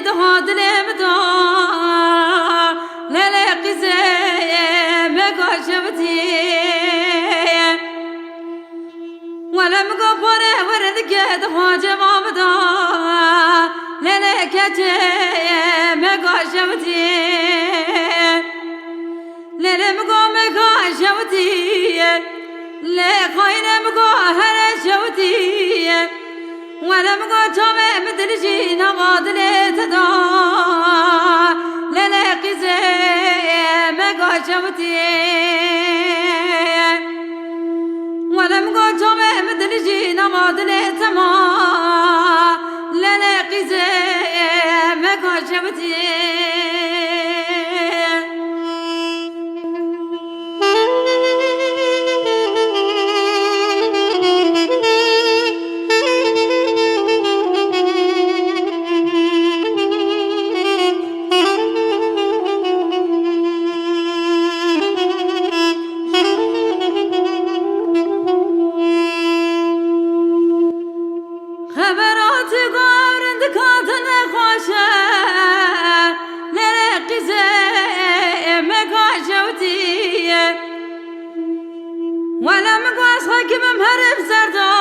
جيد هاد لمدا للاقي زي مقاشبتي ولا مقبرة ورد قد هاجم عمدا للاقي مقاشبتي للمقام مقاشبتي لخاين مقاهر شوتي ولا مقاجم مثل جينا ماضلي تدا للاقي زي مقاشبتي ولا مقاجم مثل جينا ماضلي تما للاقي زي مقاشبتي خبرات قارن دكاتنا خوشة للاقي زي مقاشوتي ولا مقاس حكم مهرب زردا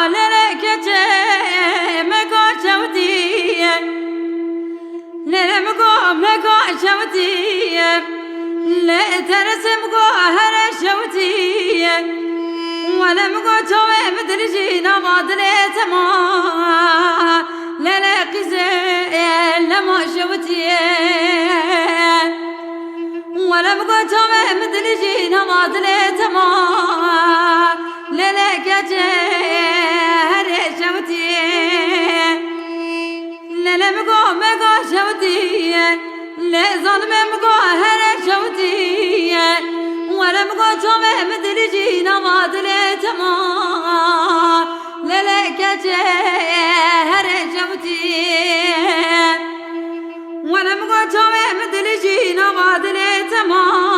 للاقي زي مقاشوتي للمقام مقاشوتي لا ترسم قاهر شوتي ولا مقاجم مثل جينا ماضلي تما للاقي زي لما شوتي ولا مقاجم مثل جينا ماضلي تما للاقي زي شوتي للمقام مقاشوتي لظلم مقاهر شوتي ولا مقاجم مثل جينا ماضلي تما للاقي جهر شوتي ولا مقاجم مثل جينا ماضلي تما